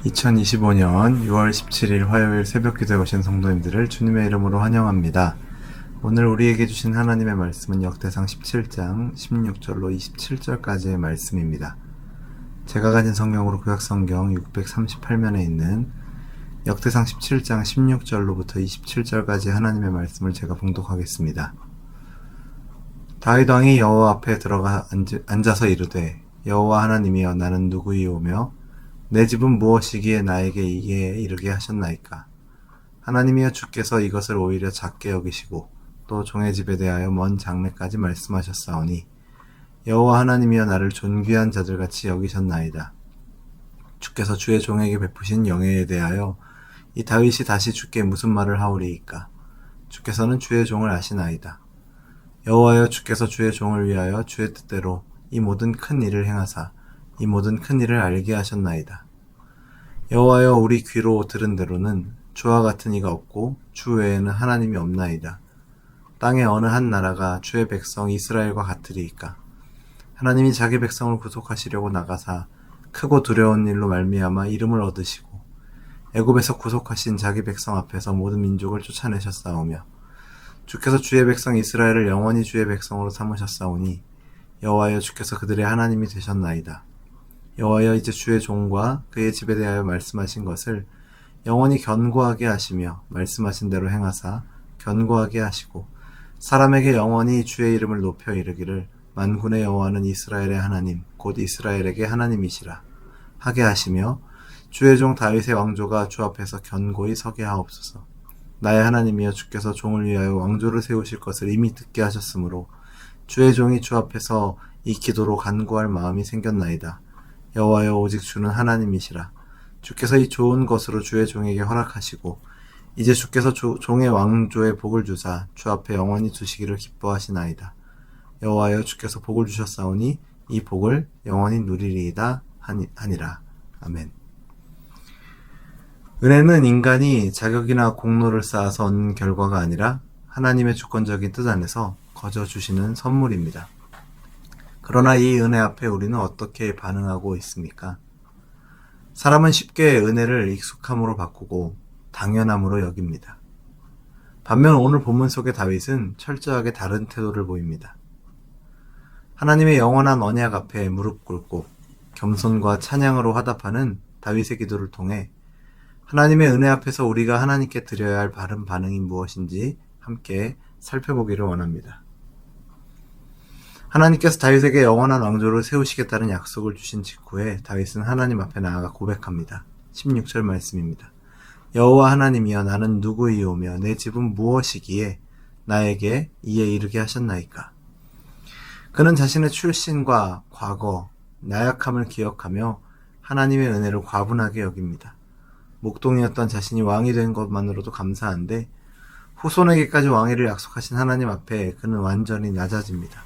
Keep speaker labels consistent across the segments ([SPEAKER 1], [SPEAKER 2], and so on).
[SPEAKER 1] 2025년 6월 17일 화요일 새벽 기도에 오신 성도님들을 주님의 이름으로 환영합니다. 오늘 우리에게 주신 하나님의 말씀은 역대상 17장 16절로 27절까지의 말씀입니다. 제가 가진 성경으로 구약성경 638면에 있는 역대상 17장 16절로부터 27절까지 하나님의 말씀을 제가 봉독하겠습니다. 다윗 왕이 여호와 앞에 들어가 앉아서 이르되 여호와 하나님이여 나는 누구이오며 내 집은 무엇이기에 나에게 이게 이르게 하셨나이까. 하나님이여 주께서 이것을 오히려 작게 여기시고 또 종의 집에 대하여 먼 장래까지 말씀하셨사오니 여호와 하나님이여 나를 존귀한 자들같이 여기셨나이다. 주께서 주의 종에게 베푸신 영예에 대하여 이 다윗이 다시 주께 무슨 말을 하오리이까. 주께서는 주의 종을 아시나이다. 여호와여 주께서 주의 종을 위하여 주의 뜻대로 이 모든 큰 일을 행하사 이 모든 큰 일을 알게 하셨나이다. 여호와여 우리 귀로 들은 대로는 주와 같은 이가 없고 주 외에는 하나님이 없나이다. 땅의 어느 한 나라가 주의 백성 이스라엘과 같으리이까. 하나님이 자기 백성을 구속하시려고 나가사 크고 두려운 일로 말미암아 이름을 얻으시고 애굽에서 구속하신 자기 백성 앞에서 모든 민족을 쫓아내셨사오며 주께서 주의 백성 이스라엘을 영원히 주의 백성으로 삼으셨사오니 여호와여 주께서 그들의 하나님이 되셨나이다. 여호와여 이제 주의 종과 그의 집에 대하여 말씀하신 것을 영원히 견고하게 하시며 말씀하신 대로 행하사 견고하게 하시고 사람에게 영원히 주의 이름을 높여 이르기를 만군의 여호와는 이스라엘의 하나님 곧 이스라엘에게 하나님이시라 하게 하시며 주의 종 다윗의 왕조가 주 앞에서 견고히 서게 하옵소서. 나의 하나님이여 주께서 종을 위하여 왕조를 세우실 것을 이미 듣게 하셨으므로 주의 종이 주 앞에서 이 기도로 간구할 마음이 생겼나이다. 여호와여 오직 주는 하나님이시라. 주께서 이 좋은 것으로 주의 종에게 허락하시고 이제 주께서 종의 왕조에 복을 주사 주 앞에 영원히 두시기를 기뻐하시나이다. 여호와여 주께서 복을 주셨사오니 이 복을 영원히 누리리이다 하니라. 아멘. 은혜는 인간이 자격이나 공로를 쌓아서 얻는 결과가 아니라 하나님의 주권적인 뜻 안에서 거저 주시는 선물입니다. 그러나 이 은혜 앞에 우리는 어떻게 반응하고 있습니까? 사람은 쉽게 은혜를 익숙함으로 바꾸고 당연함으로 여깁니다. 반면 오늘 본문 속의 다윗은 철저하게 다른 태도를 보입니다. 하나님의 영원한 언약 앞에 무릎 꿇고 겸손과 찬양으로 화답하는 다윗의 기도를 통해 하나님의 은혜 앞에서 우리가 하나님께 드려야 할 바른 반응이 무엇인지 함께 살펴보기를 원합니다. 하나님께서 다윗에게 영원한 왕조를 세우시겠다는 약속을 주신 직후에 다윗은 하나님 앞에 나아가 고백합니다. 16절 말씀입니다. 여호와 하나님이여 나는 누구이오며 내 집은 무엇이기에 나에게 이에 이르게 하셨나이까. 그는 자신의 출신과 과거, 나약함을 기억하며 하나님의 은혜를 과분하게 여깁니다. 목동이었던 자신이 왕이 된 것만으로도 감사한데 후손에게까지 왕위를 약속하신 하나님 앞에 그는 완전히 낮아집니다.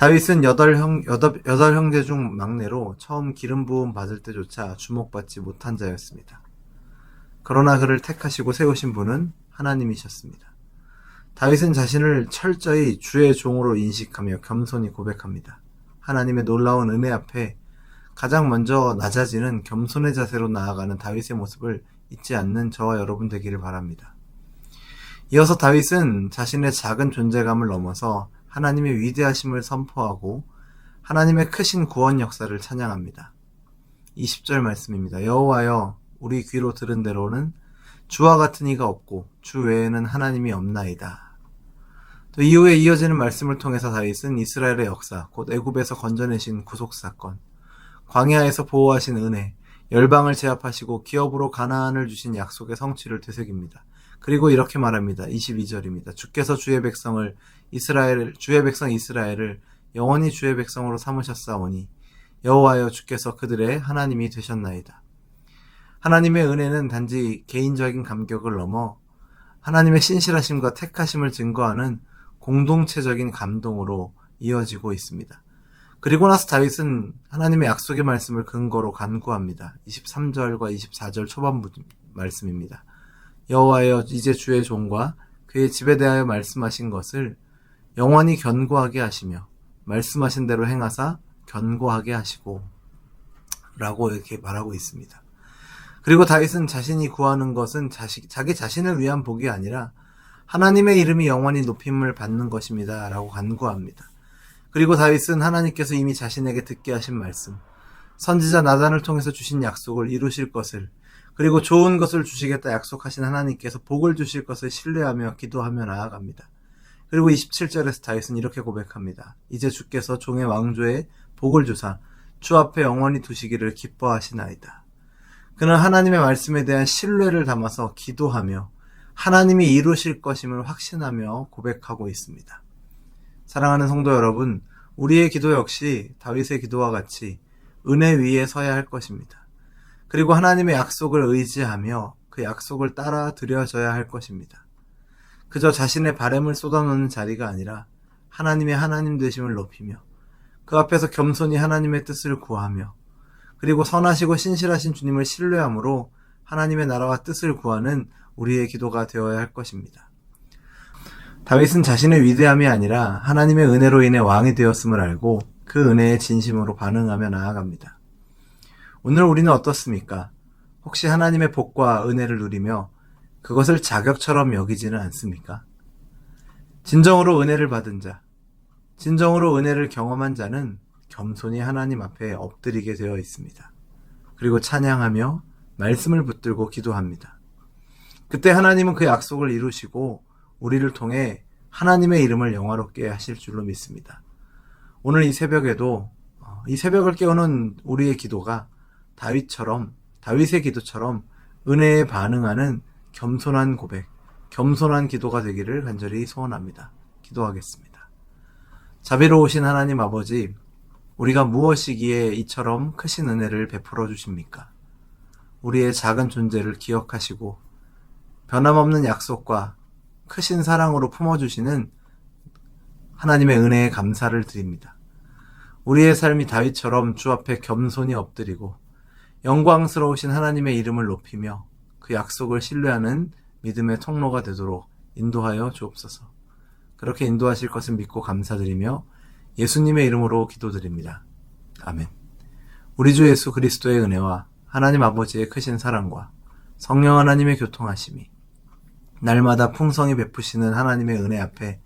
[SPEAKER 1] 다윗은 여덟 형제 중 막내로 처음 기름 부음 받을 때조차 주목받지 못한 자였습니다. 그러나 그를 택하시고 세우신 분은 하나님이셨습니다. 다윗은 자신을 철저히 주의 종으로 인식하며 겸손히 고백합니다. 하나님의 놀라운 은혜 앞에 가장 먼저 낮아지는 겸손의 자세로 나아가는 다윗의 모습을 잊지 않는 저와 여러분 되기를 바랍니다. 이어서 다윗은 자신의 작은 존재감을 넘어서 하나님의 위대하심을 선포하고 하나님의 크신 구원 역사를 찬양합니다. 20절 말씀입니다. 여호와여 우리 귀로 들은 대로는 주와 같은 이가 없고 주 외에는 하나님이 없나이다. 또 이후에 이어지는 말씀을 통해서 다윗은 이스라엘의 역사, 곧 애굽에서 건져내신 구속사건, 광야에서 보호하신 은혜, 열방을 제압하시고 기업으로 가나안을 주신 약속의 성취를 되새깁니다. 그리고 이렇게 말합니다. 22절입니다. 주께서 주의 백성 이스라엘을 영원히 주의 백성으로 삼으셨사오니 여호와여 주께서 그들의 하나님이 되셨나이다. 하나님의 은혜는 단지 개인적인 감격을 넘어 하나님의 신실하심과 택하심을 증거하는 공동체적인 감동으로 이어지고 있습니다. 그리고 나서 다윗은 하나님의 약속의 말씀을 근거로 간구합니다. 23절과 24절 초반부 말씀입니다. 여호와여 이제 주의 종과 그의 집에 대하여 말씀하신 것을 영원히 견고하게 하시며 말씀하신 대로 행하사 견고하게 하시고 라고 이렇게 말하고 있습니다. 그리고 다윗은 자신이 구하는 것은 자기 자신을 위한 복이 아니라 하나님의 이름이 영원히 높임을 받는 것입니다 라고 간구합니다. 그리고 다윗은 하나님께서 이미 자신에게 듣게 하신 말씀, 선지자 나단을 통해서 주신 약속을 이루실 것을, 그리고 좋은 것을 주시겠다 약속하신 하나님께서 복을 주실 것을 신뢰하며 기도하며 나아갑니다. 그리고 27절에서 다윗은 이렇게 고백합니다. 이제 주께서 종의 왕조에 복을 주사 주 앞에 영원히 두시기를 기뻐하시나이다. 그는 하나님의 말씀에 대한 신뢰를 담아서 기도하며 하나님이 이루실 것임을 확신하며 고백하고 있습니다. 사랑하는 성도 여러분, 우리의 기도 역시 다윗의 기도와 같이 은혜 위에 서야 할 것입니다. 그리고 하나님의 약속을 의지하며 그 약속을 따라 드려져야 할 것입니다. 그저 자신의 바램을 쏟아놓는 자리가 아니라 하나님의 하나님 되심을 높이며 그 앞에서 겸손히 하나님의 뜻을 구하며 그리고 선하시고 신실하신 주님을 신뢰함으로 하나님의 나라와 뜻을 구하는 우리의 기도가 되어야 할 것입니다. 다윗은 자신의 위대함이 아니라 하나님의 은혜로 인해 왕이 되었음을 알고 그 은혜에 진심으로 반응하며 나아갑니다. 오늘 우리는 어떻습니까? 혹시 하나님의 복과 은혜를 누리며 그것을 자격처럼 여기지는 않습니까? 진정으로 은혜를 받은 자, 진정으로 은혜를 경험한 자는 겸손히 하나님 앞에 엎드리게 되어 있습니다. 그리고 찬양하며 말씀을 붙들고 기도합니다. 그때 하나님은 그 약속을 이루시고 우리를 통해 하나님의 이름을 영화롭게 하실 줄로 믿습니다. 오늘 이 새벽에도 이 새벽을 깨우는 우리의 기도가 다윗의 기도처럼 은혜에 반응하는 겸손한 고백, 겸손한 기도가 되기를 간절히 소원합니다. 기도하겠습니다. 자비로우신 하나님 아버지, 우리가 무엇이기에 이처럼 크신 은혜를 베풀어 주십니까? 우리의 작은 존재를 기억하시고 변함없는 약속과 크신 사랑으로 품어주시는 하나님의 은혜에 감사를 드립니다. 우리의 삶이 다윗처럼 주 앞에 겸손히 엎드리고 영광스러우신 하나님의 이름을 높이며 그 약속을 신뢰하는 믿음의 통로가 되도록 인도하여 주옵소서. 그렇게 인도하실 것을 믿고 감사드리며 예수님의 이름으로 기도드립니다. 아멘. 우리 주 예수 그리스도의 은혜와 하나님 아버지의 크신 사랑과 성령 하나님의 교통하심이 날마다 풍성히 베푸시는 하나님의 은혜 앞에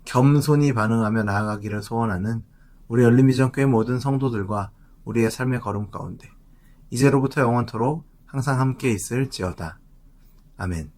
[SPEAKER 1] 겸손히 반응하며 나아가기를 소원하는 우리 열림비전교회 모든 성도들과 우리의 삶의 걸음 가운데 이제로부터 영원토록 항상 함께 있을지어다. 아멘.